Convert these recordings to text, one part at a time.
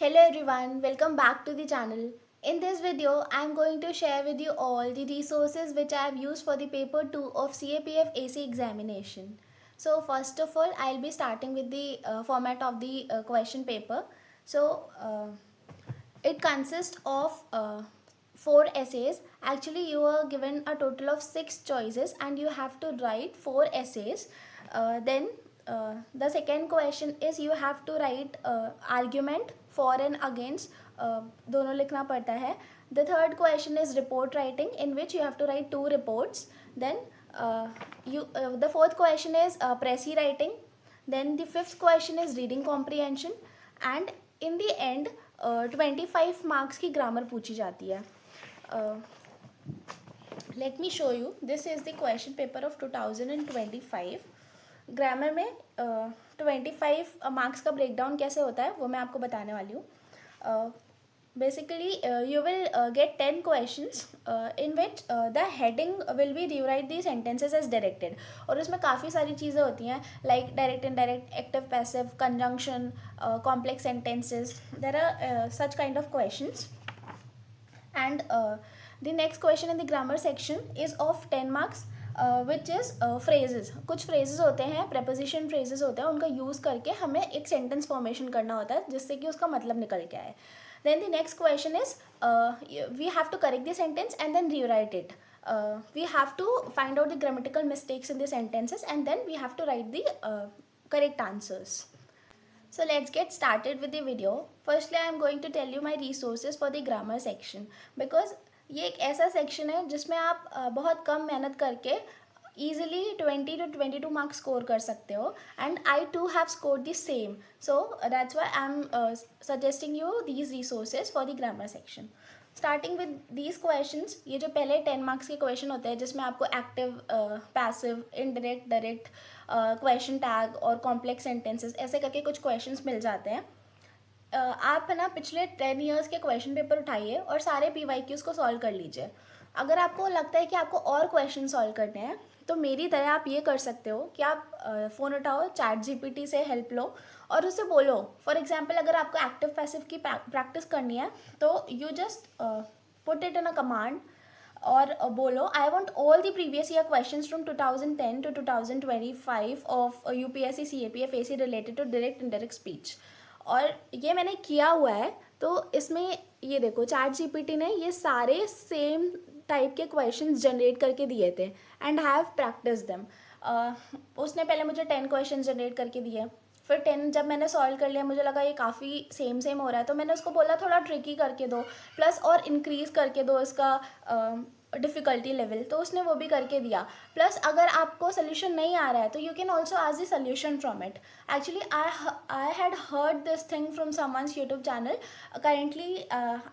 Hello everyone, welcome back to the channel. In this video, I am going to share with you all the resources which I have used for the paper 2 of CAPF AC examination. So first of all, I'll be starting with the format of the question paper. It consists of 4 essays. Actually, you are given a total of 6 choices and you have to write 4 essays. Then the second question is you have to write argument for and against. दोनों लिखना पड़ता है. The third question is report writing, in which you have to write 2 reports. Then the fourth question is précis writing. Then the fifth question is reading comprehension. And in the end 25 marks की grammar पूछी जाती है. Let me show you, this is the question paper of 2025. Grammar में 25 marks का breakdown कैसे होता है वो मैं आपको बताने वाली हूँ. Basically you will get 10 questions in which the heading will be rewrite the sentences as directed. और उसमें काफ़ी सारी चीज़ें होती हैं like direct, indirect, active, passive, conjunction, complex sentences. There are such kind of questions. And the next question in the grammar section is of 10 marks. Which is phrases. कुछ phrases होते हैं, प्रेपोजिशन फ्रेजेस होते हैं, उनका use करके हमें एक sentence formation करना होता है जिससे कि उसका मतलब निकल के आए. Then the next question is we have to correct the sentence and then rewrite it. We have to find out the grammatical mistakes in the sentences and then we have to write the correct answers. So let's get started with the video. Firstly, I am going to tell you my resources for the grammar section because ये एक ऐसा section है जिसमें आप बहुत कम मेहनत करके easily 20 to 22 marks score कर सकते हो. And I too have scored the same. So that's why I'm suggesting you these resources for the grammar section. Starting with these questions, ये जो पहले 10 marks के question होते हैं जिसमें आपको active, passive, indirect, direct, question tag और complex sentences ऐसे करके कुछ questions मिल जाते हैं. आप है ना पिछले 10 ईयर्स के क्वेश्चन पेपर उठाइए और सारे PYQs को सॉल्व कर लीजिए. अगर आपको लगता है कि आपको और क्वेश्चन सॉल्व करने हैं तो मेरी तरह आप ये कर सकते हो कि आप फ़ोन उठाओ, चैट GPT से हेल्प लो और उससे बोलो. फॉर एग्जांपल अगर आपको एक्टिव पैसिव की प्रैक्टिस करनी है तो you just put it in a command और बोलो I want all the previous year question from 2010 to 2025 of UPSC CAPF AC related to direct indirect speech. और ये मैंने किया हुआ है. तो इसमें ये देखो चैट GPT ने ये सारे सेम टाइप के क्वेश्चंस जनरेट करके दिए थे एंड हैव प्रैक्टिस देम. उसने पहले मुझे 10 क्वेश्चन जनरेट करके दिए. फिर 10 जब मैंने सॉल्व कर लिया मुझे लगा ये काफ़ी सेम हो रहा है तो मैंने उसको बोला थोड़ा ट्रिकी करके दो प्लस और इंक्रीज़ करके दो इसका डिफ़िकल्टी लेवल. तो उसने वो भी करके दिया. प्लस अगर आपको सोल्यूशन नहीं आ रहा है तो you can also ask the solution from it. Actually I had heard this thing from someone's YouTube channel. Currently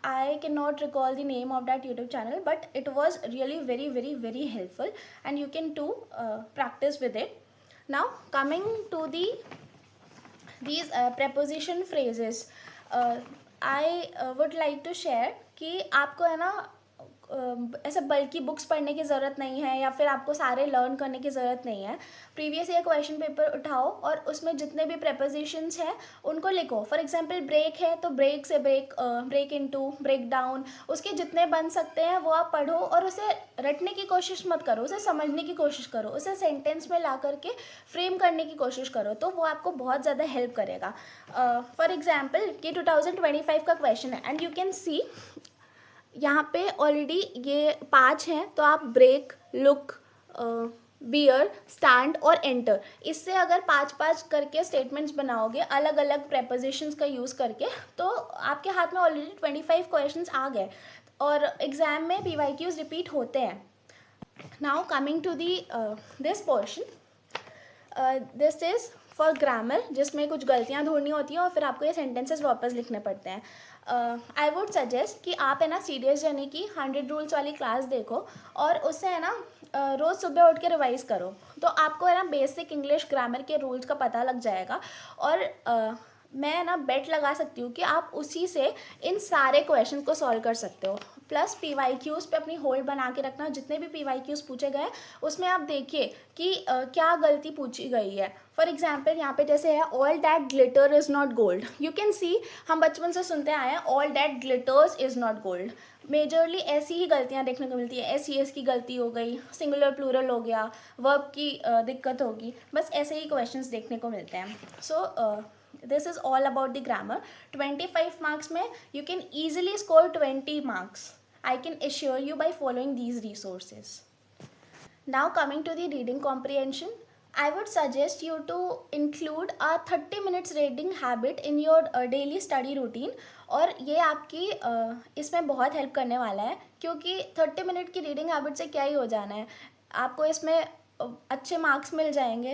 I cannot recall the name of that YouTube channel, but it was really very helpful and you can too practice with it. Now coming to these preposition phrases, I would like to share कि आपको है ना ऐसा बल्कि books पढ़ने की ज़रूरत नहीं है या फिर आपको सारे लर्न करने की ज़रूरत नहीं है. प्रीवियस ईयर क्वेश्चन पेपर उठाओ और उसमें जितने भी प्रेपोजिशंस हैं उनको लिखो. फॉर एग्जांपल ब्रेक है तो ब्रेक से ब्रेक इनटू, ब्रेक डाउन, उसके जितने बन सकते हैं वो आप पढ़ो और उसे रटने की कोशिश मत करो, उसे समझने की कोशिश करो, उसे सेंटेंस में ला करके फ्रेम करने की कोशिश करो तो वो आपको बहुत ज़्यादा हेल्प करेगा. फॉर एग्जाम्पल कि 2025 का क्वेश्चन है एंड यू कैन सी यहाँ पे ऑलरेडी ये 5 हैं तो आप ब्रेक, लुक, बियर, स्टैंड और एंटर, इससे अगर 5 करके स्टेटमेंट्स बनाओगे अलग अलग प्रेपोजिशंस का यूज़ करके तो आपके हाथ में ऑलरेडी 25 क्वेश्चंस आ गए और एग्ज़ाम में PYQs रिपीट होते हैं. Now coming to this portion, this is for grammar जिसमें कुछ गलतियाँ ढूंढनी होती हैं और फिर आपको ये सेंटेंसेस वापस लिखने पड़ते हैं. आई वुड सजेस्ट कि आप है ना सीरियस जर्नी की 100 रूल्स वाली क्लास देखो और उससे है ना रोज़ सुबह उठ के रिवाइज करो तो आपको है ना बेसिक इंग्लिश ग्रामर के रूल्स का पता लग जाएगा. और मैं ना बेट लगा सकती हूँ कि आप उसी से इन सारे क्वेश्चन को सॉल्व कर सकते हो। प्लस PYQs पे अपनी होल्ड बना के रखना, जितने भी PYQs पूछे गए उसमें आप देखिए कि क्या गलती पूछी गई है। फॉर एग्जाम्पल यहाँ पे जैसे है all that glitter is not gold, you can see हम बचपन से सुनते आए हैं all that glitters is not gold. Majorly ऐसी ही गलतियाँ देखने को मिलती है, SES की गलती हो गई, सिंगुलर प्लूरल हो गया, वर्ब की दिक्कत होगी, बस ऐसे ही क्वेश्चंस देखने को मिलते हैं। सो this is all about the grammar. 25 marks में you can easily score 20 marks. I can assure you by following these resources. Now coming to the reading comprehension, I would suggest you to include a 30 minutes reading habit in your daily study routine. और ये आपकी इसमें बहुत help करने वाला है, क्योंकि 30 minute की रीडिंग हैबिट से क्या ही हो जाना है, आपको इसमें अच्छे मार्क्स मिल जाएंगे।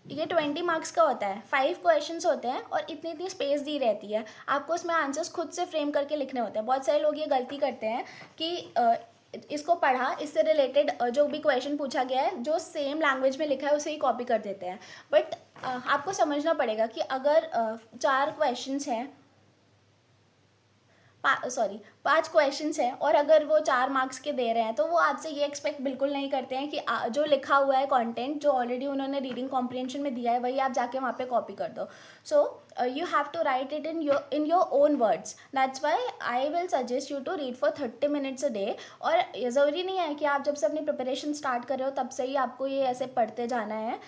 ये 20 मार्क्स का होता है, 5 क्वेश्चंस होते हैं और इतनी इतनी स्पेस दी रहती है, आपको उसमें आंसर्स खुद से फ्रेम करके लिखने होते हैं। बहुत सारे लोग ये गलती करते हैं कि इसको पढ़ा, इससे रिलेटेड जो भी क्वेश्चन पूछा गया है जो सेम लैंग्वेज में लिखा है उसे ही कॉपी कर देते हैं। बट आपको समझना पड़ेगा कि अगर 4 क्वेश्चंस हैं, 5 क्वेश्चंस हैं और अगर वो 4 मार्क्स के दे रहे हैं तो वो आपसे ये एक्सपेक्ट बिल्कुल नहीं करते हैं कि जो लिखा हुआ है कंटेंट जो ऑलरेडी उन्होंने रीडिंग कॉम्प्रिहेंशन में दिया है वही आप जाके वहाँ पे कॉपी कर दो। सो you have to write it in your own words. That's why I will suggest you to read for 30 minutes a day. और ये ज़रूरी नहीं है कि आप जब से अपनी प्रिपरेशन स्टार्ट कर रहे हो तब से ही आपको ये ऐसे पढ़ते जाना है।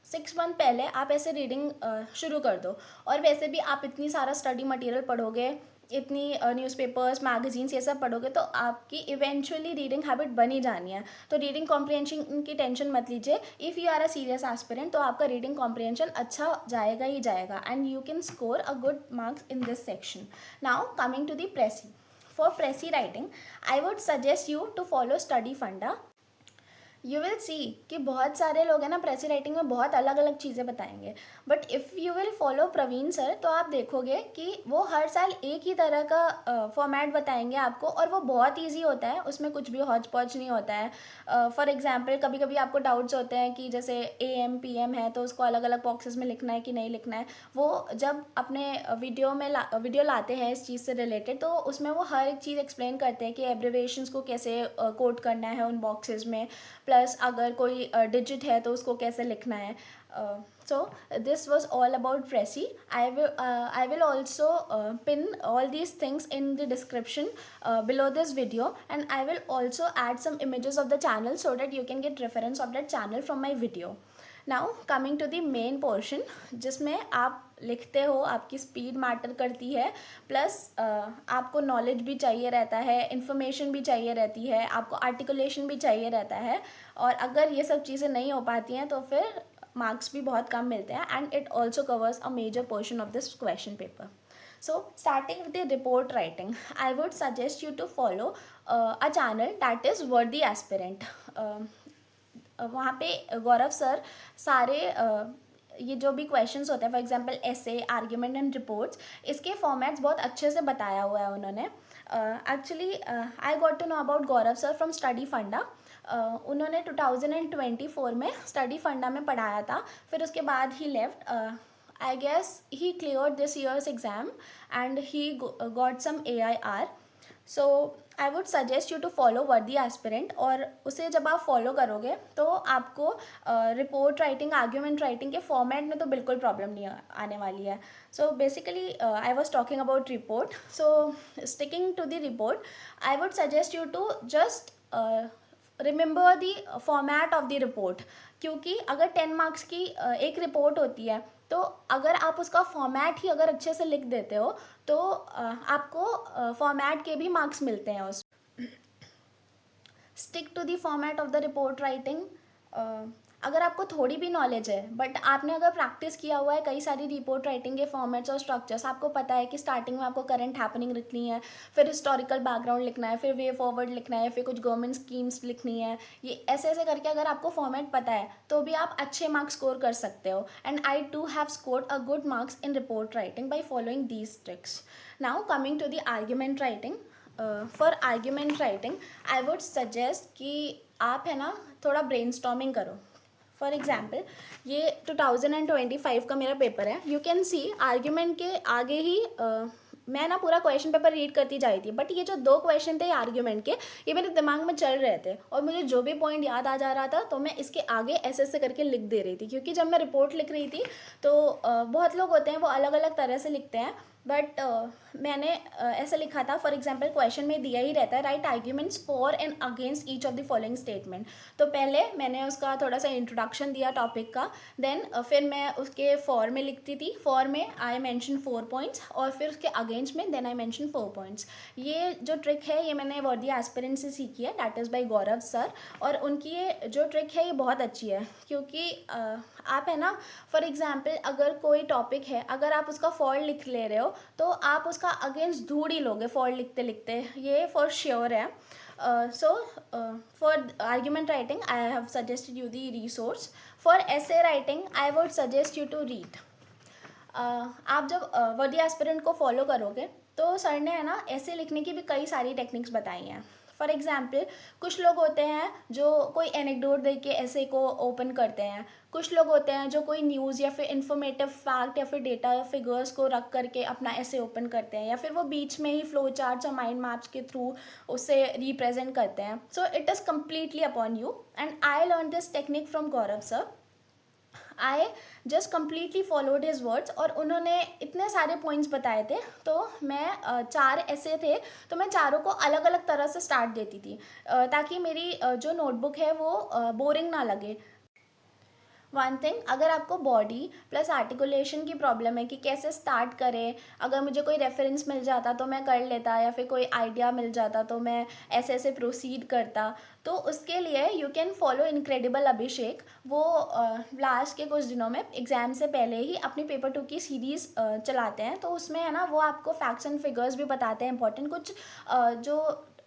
6 मंथ पहले आप ऐसे रीडिंग शुरू कर दो, और वैसे भी आप इतनी सारा स्टडी मटेरियल पढ़ोगे, इतनी न्यूज़पेपर्स मैगजीन्स ये सब पढ़ोगे तो आपकी इवेंचुअली रीडिंग हैबिट बनी जानी है। तो रीडिंग कॉम्प्रिहेंशन की टेंशन मत लीजिए। If you are a serious aspirant तो आपका रीडिंग कॉम्प्रिहेंशन अच्छा जाएगा ही जाएगा, and you can score a good marks in this section. Now coming to the precis, for precis writing I would suggest you to follow study funda. You will see कि बहुत सारे लोग हैं ना प्रेसी राइटिंग में बहुत अलग अलग चीज़ें बताएंगे, but if you will follow Praveen sir तो आप देखोगे कि वो हर साल एक ही तरह का फॉर्मेट बताएंगे आपको, और वो बहुत इजी होता है, उसमें कुछ भी हौच पौच नहीं होता है। फॉर एग्जांपल कभी कभी आपको डाउट्स होते हैं कि जैसे AM PM है तो उसको अलग अलग बॉक्सेस में लिखना है कि नहीं लिखना है, वो जब अपने वीडियो लाते हैं इस चीज़ से रिलेटेड तो उसमें वो हर एक चीज़ एक्सप्लेन करते हैं कि एब्रिवेशंस को कैसे कोड करना है उन बॉक्सेस में, प्लस अगर कोई डिजिट है तो उसको कैसे लिखना है। So this was all about Prezi. I will also pin all these things in the description below this video, and I will also add some images of the channel so that you can get reference of that channel from my video. Now coming to the main portion, जिसमें आप लिखते हो, आपकी speed matter करती है, plus आपको knowledge भी चाहिए रहता है, इन्फॉर्मेशन भी चाहिए रहती है, आपको आर्टिकुलेशन भी चाहिए रहता है, और अगर ये सब चीज़ें नहीं हो पाती हैं तो फिर मार्क्स भी बहुत कम मिलते हैं, and it also covers a major portion of this question paper. So starting with the report writing, I would suggest you to follow a channel that is Worthy Aspirant. वहाँ पे गौरव सर सारे ये जो भी क्वेश्चंस होते हैं, for example ऐसे, argument and reports, इसके फॉर्मेट्स बहुत अच्छे से बताया हुआ है उन्होंने। Actually I got to know about Gaurav sir from study funda. उन्होंने 2024 में स्टडी फंडा में पढ़ाया था, फिर उसके बाद ही left. I guess he cleared this year's exam and he got some AIR. So I would suggest you to follow Worthy Aspirant, और उसे जब आप फॉलो करोगे तो आपको रिपोर्ट राइटिंग, आर्ग्यूमेंट राइटिंग के फॉर्मेट में तो बिल्कुल प्रॉब्लम नहीं आने वाली है। So basically I was talking about report, so sticking to the report I would suggest you to just remember the format of the report, क्योंकि अगर 10 मार्क्स की एक रिपोर्ट होती है तो अगर आप उसका फॉर्मेट ही अगर अच्छे से लिख देते हो तो आपको फॉर्मेट के भी मार्क्स मिलते हैं उस। Stick to the format of the report writing. अगर आपको थोड़ी भी नॉलेज है बट आपने अगर प्रैक्टिस किया हुआ है कई सारी रिपोर्ट राइटिंग के फॉर्मेट्स और स्ट्रक्चर्स, आपको पता है कि स्टार्टिंग में आपको करंट हैपनिंग लिखनी है, फिर हिस्टोरिकल बैकग्राउंड लिखना है, फिर वे फॉरवर्ड लिखना है, फिर कुछ गवर्नमेंट स्कीम्स लिखनी है, ये ऐसे ऐसे करके अगर आपको फॉर्मेट पता है तो भी आप अच्छे मार्क्स स्कोर कर सकते हो। And I too have scored a good marks in report writing by following these tricks. Now coming to the argument writing. For argument writing I would suggest कि आप है ना थोड़ा ब्रेनस्टॉर्मिंग करो। फॉर एग्जाम्पल ये 2025 का मेरा पेपर है. यू कैन सी आर्ग्यूमेंट के आगे ही मैं ना पूरा क्वेश्चन पेपर रीड करती जा रही थी, बट ये जो 2 क्वेश्चन थे आर्ग्यूमेंट के, ये मेरे दिमाग में चल रहे थे और मुझे जो भी पॉइंट याद आ जा रहा था तो मैं इसके आगे ऐसे ऐसे करके लिख दे रही थी. क्योंकि जब मैं रिपोर्ट लिख रही थी तो बहुत लोग होते हैं वो अलग अलग तरह से लिखते हैं, बट मैंने ऐसे लिखा था. फॉर एग्जाम्पल क्वेश्चन में दिया ही रहता है right arguments for and against each of the following statement. तो पहले मैंने उसका थोड़ा सा इंट्रोडक्शन दिया टॉपिक का, देन फिर मैं उसके फॉर में लिखती थी. फॉर में आई मेंशन 4 पॉइंट्स और फिर उसके अगेंस्ट में देन आई मेंशन 4 पॉइंट्स. ये जो ट्रिक है ये मैंने वर्दी एस्पिरेंट से सीखी है, that is by Gaurav sir. और उनकी ये जो ट्रिक है ये बहुत अच्छी है, क्योंकि आप है ना, फॉर एग्जाम्पल अगर कोई टॉपिक है, अगर आप उसका फॉर लिख ले रहे हो तो आप उसका अगेंस्ट ढूंढ ही लोगे फॉर लिखते लिखते, ये फॉर श्योर है. So for argument writing I have suggested you the resource. For essay writing I would suggest you to read. आप जब वर्दी एस्पिरेंट को फॉलो करोगे तो सर ने है ना ऐसे लिखने की भी कई सारी टेक्निक्स बताई हैं. फॉर एग्जाम्पल कुछ लोग होते हैं जो कोई एनेक्डोट दे के ऐसे को ओपन करते हैं. कुछ लोग होते हैं जो कोई न्यूज़ या फिर इन्फॉर्मेटिव फैक्ट या फिर डेटा या फिगर्स को रख करके अपना ऐसे ओपन करते हैं, या फिर वो बीच में ही फ्लो चार्ट्स और माइंड मैप्स के थ्रू उसे रिप्रेजेंट करते हैं. So it is completely upon you and I learn this technique from Gaurav sir. I just completely followed his words और उन्होंने इतने सारे पॉइंट्स बताए थे. तो मैं 4 ऐसे थे तो मैं चारों को अलग अलग तरह से स्टार्ट देती थी, ताकि मेरी जो नोटबुक है वो बोरिंग ना लगे. वन थिंग, अगर आपको बॉडी प्लस आर्टिकुलेशन की प्रॉब्लम है कि कैसे स्टार्ट करें, अगर मुझे कोई रेफरेंस मिल जाता तो मैं कर लेता, या फिर कोई आइडिया मिल जाता तो मैं ऐसे ऐसे प्रोसीड करता, तो उसके लिए यू कैन फॉलो इनक्रेडिबल अभिषेक. वो लास्ट के कुछ दिनों में एग्ज़ाम से पहले ही अपनी पेपर 2 की सीरीज़ चलाते हैं. तो उसमें है ना वो आपको फैक्ट्स एंड फिगर्स भी बताते हैं इंपॉर्टेंट कुछ जो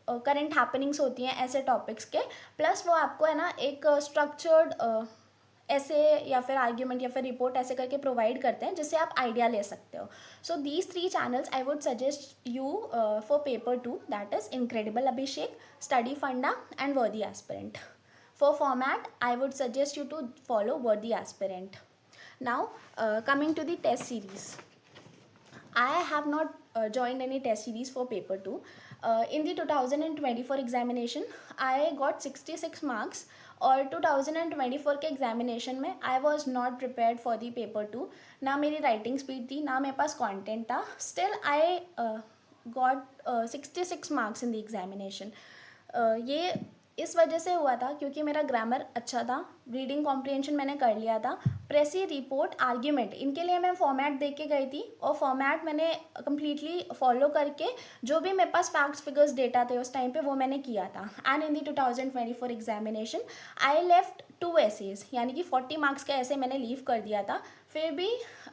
करंट हैपनिंग्स होती हैं ऐसे टॉपिक्स के, प्लस वो आपको है ना एक स्ट्रक्चर्ड ऐसे या फिर आर्ग्यूमेंट या फिर रिपोर्ट ऐसे करके प्रोवाइड करते हैं जिससे आप आइडिया ले सकते हो. So these 3 channels I would suggest you for paper 2, that is incredible Abhishek, study फंडा एंड वर्दी aspirant. For format, I would suggest you to follow Worthy Aspirant. Now, coming to the test series. I have not joined any test series for paper 2. In the 2024 examination, I got 66 marks. और 2024 के examination में I was not prepared for the paper 2. ना मेरी writing speed थी, ना मेरे पास content था. Still I got 66 marks in the examination. ये इस वजह से हुआ था क्योंकि मेरा ग्रामर अच्छा था, रीडिंग कॉम्प्रिहेंशन मैंने कर लिया था. प्रेसी, रिपोर्ट, आर्ग्यूमेंट, इनके लिए मैं फॉर्मेट दे के गई थी और फॉर्मेट मैंने कम्प्लीटली फॉलो करके जो भी मेरे पास फैक्ट्स फिगर्स डेटा थे उस टाइम पे वो मैंने किया था. And in the 2024 examination I left 2 essays, यानी कि 40 मार्क्स का ऐसे मैंने लीव कर दिया था. फिर भी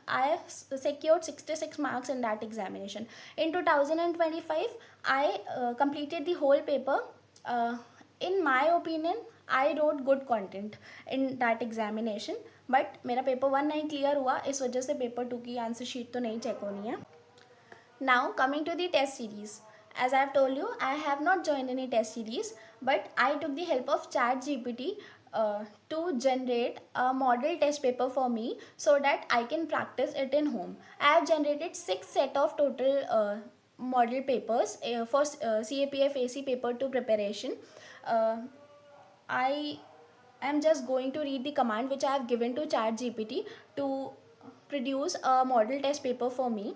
आई secured 66 marks in that examination. In 2025, I completed the whole paper. In my opinion, I wrote good content in that examination, but मेरा पेपर 1 नहीं क्लियर हुआ, इस वजह से पेपर 2 की आंसर शीट तो नहीं चेक होनी है. Now coming to the test series. As I have told you, I have not joined any test series, but I took the help of ChatGPT to generate a model test paper for me so that I can practice it in home. I have generated 6 set of total model papers for CAPF AC paper 2 preparation. I am just going to read the command which I have given to ChatGPT to produce a model test paper for me.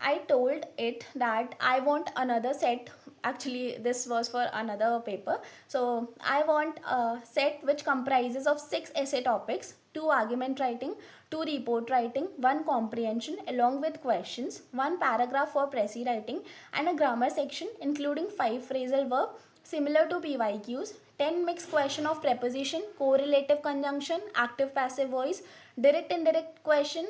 I told it that I want another set. Actually, this was for another paper. So I want a set which comprises of 6 essay topics, 2 argument writing, 2 report writing, 1 comprehension along with questions, 1 paragraph for précis writing, and a grammar section including 5 phrasal verb similar to PYQs, 10 mixed question of preposition, correlative conjunction, active passive voice, direct indirect question,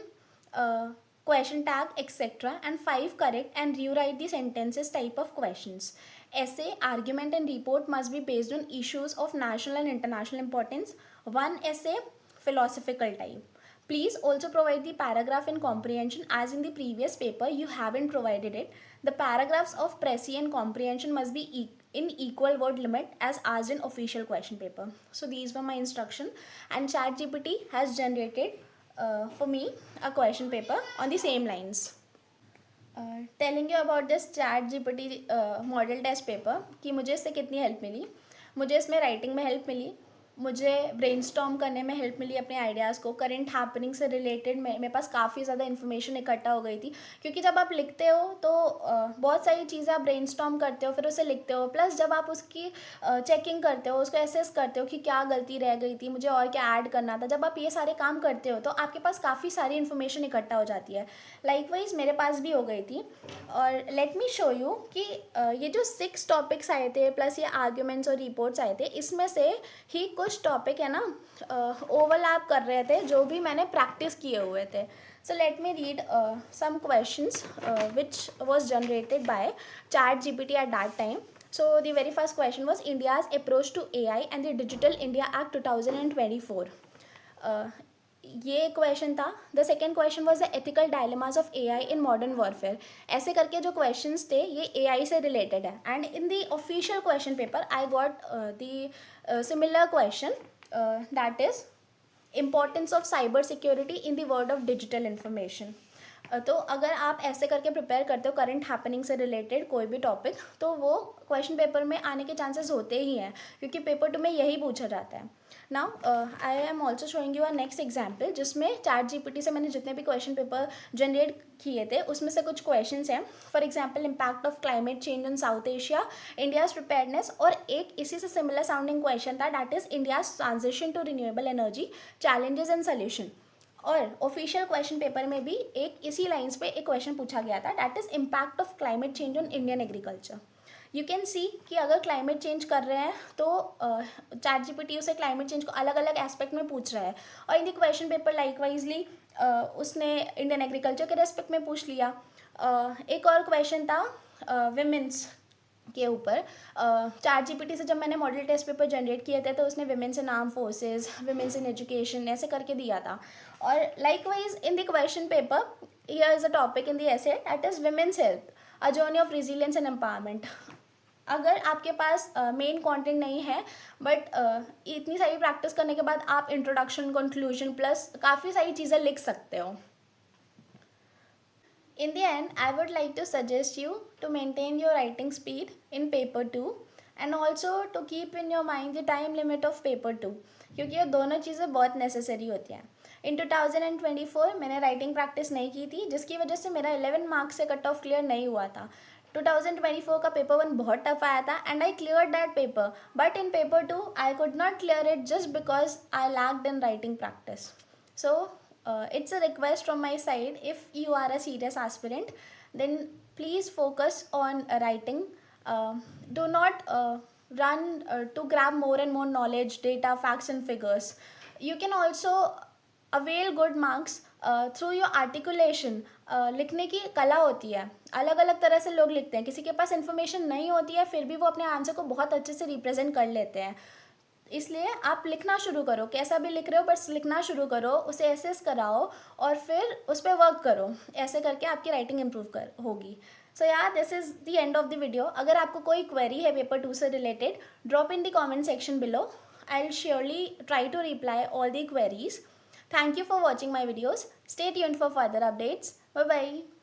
question tag, etc., and 5 correct and rewrite the sentences type of questions. Essay, argument and report must be based on issues of national and international importance. 1 essay philosophical type. Please also provide the paragraph in comprehension as in the previous paper you haven't provided it. The paragraphs of Pressy and comprehension must be in equal word limit as asked in official question paper. So these were my instruction, and ChatGPT has generated for me a question paper on the same lines. Telling you about this ChatGPT model test paper कि मुझे इससे कितनी help मिली. मुझे इसमें writing में help मिली, मुझे brainstorm करने में हेल्प मिली अपने आइडियाज़ को. करंट हैपनिंग से रिलेटेड मेरे पास काफ़ी ज़्यादा इन्फॉर्मेशन इकट्ठा हो गई थी, क्योंकि जब आप लिखते हो तो बहुत सारी चीज़ें आप ब्रेनस्टॉर्म करते हो, फिर उसे लिखते हो, प्लस जब आप उसकी चेकिंग करते हो, उसको एसेस करते हो कि क्या गलती रह गई थी, मुझे और क्या ऐड करना था. जब आप ये सारे काम करते हो तो आपके पास काफ़ी सारी इन्फॉर्मेशन इकट्ठा हो जाती है. लाइकवाइज मेरे पास भी हो गई थी. और लेट मी शो यू कि ये जो 6 टॉपिक्स आए थे प्लस ये आर्ग्यूमेंट्स और रिपोर्ट्स आए थे, इसमें से ही कुछ टॉपिक है ना ओवरलैप कर रहे थे जो भी मैंने प्रैक्टिस किए हुए थे. So let me read some questions which was generated by ChatGPT at that time. So the very first question was India's approach to AI and the Digital India Act 2024. ये क्वेश्चन था. The second question was the ethical dilemmas of AI in modern warfare. ऐसे करके जो questions थे ये AI से related है. And in the official question paper I got the similar question that is importance of cyber security in the world of digital information. तो अगर आप ऐसे करके प्रिपेयर करते हो करंट हैपनिंग से रिलेटेड कोई भी टॉपिक, तो वो क्वेश्चन पेपर में आने के चांसेस होते ही हैं, क्योंकि पेपर 2 में यही पूछा जाता है. Now I am also showing you a next example जिसमें ChatGPT से मैंने जितने भी क्वेश्चन पेपर जनरेट किए थे उसमें से कुछ क्वेश्चंस हैं. For example impact of climate change in south Asia, India's preparedness, और एक इसी से सिमिलर साउंडिंग क्वेश्चन था that is India's transition to renewable energy, challenges and solution. और ऑफिशियल क्वेश्चन पेपर में भी एक इसी लाइंस पे एक क्वेश्चन पूछा गया था that is impact of climate change on Indian agriculture. You can see कि अगर क्लाइमेट चेंज कर रहे हैं तो ChatGPT उसे क्लाइमेट चेंज को अलग अलग एस्पेक्ट में पूछ रहा है. और इन द क्वेश्चन पेपर लाइकवाइजली उसने इंडियन एग्रीकल्चर के रेस्पेक्ट में पूछ लिया. एक और क्वेश्चन था विमेंस के ऊपर. ChatGPT से जब मैंने मॉडल टेस्ट पेपर जनरेट किए थे तो उसने women's in arm forces, women's in education ऐसे करके दिया था. और likewise in the question paper here is a topic in the essay that is women's health, a journey of resilience and empowerment. अगर आपके पास मेन कंटेंट नहीं है but इतनी सारी प्रैक्टिस करने के बाद आप इंट्रोडक्शन, कंक्लूजन प्लस काफ़ी सारी चीज़ें लिख सकते हो. In the end, I would like to suggest you to maintain your writing speed in paper 2 and also to keep in your mind the time limit of paper 2, क्योंकि ये दोनों चीज़ें बहुत नेसेसरी होती हैं. इन 2024 मैंने राइटिंग प्रैक्टिस नहीं की थी जिसकी वजह से मेरा 11 मार्क्स से कट ऑफ क्लियर नहीं हुआ था. 2024 का पेपर 1 बहुत टफ आया था and I clear that paper, but in paper 2 I could not clear it just because I lacked in writing practice. So it's a request from my side, if you are a serious aspirant then please focus on writing. Do not run to grab more and more knowledge, data, facts and figures. You can also avail good marks through your articulation. लिखने की कला होती है, अलग अलग तरह से लोग लिखते हैं. किसी के पास इन्फॉर्मेशन नहीं होती है फिर भी वो अपने आंसर को बहुत अच्छे से रिप्रेजेंट कर लेते हैं. इसलिए आप लिखना शुरू करो, कैसा भी लिख रहे हो बस लिखना शुरू करो, उसे एसेस कराओ और फिर उस पर वर्क करो. ऐसे करके आपकी राइटिंग इम्प्रूव होगी. सो यार this is the end of the video. अगर आपको कोई क्वेरी है पेपर 2 से related, drop in the comment section below. I will surely try to reply all the queries. Thank you for watching my videos. Stay tuned for further updates. Bye bye.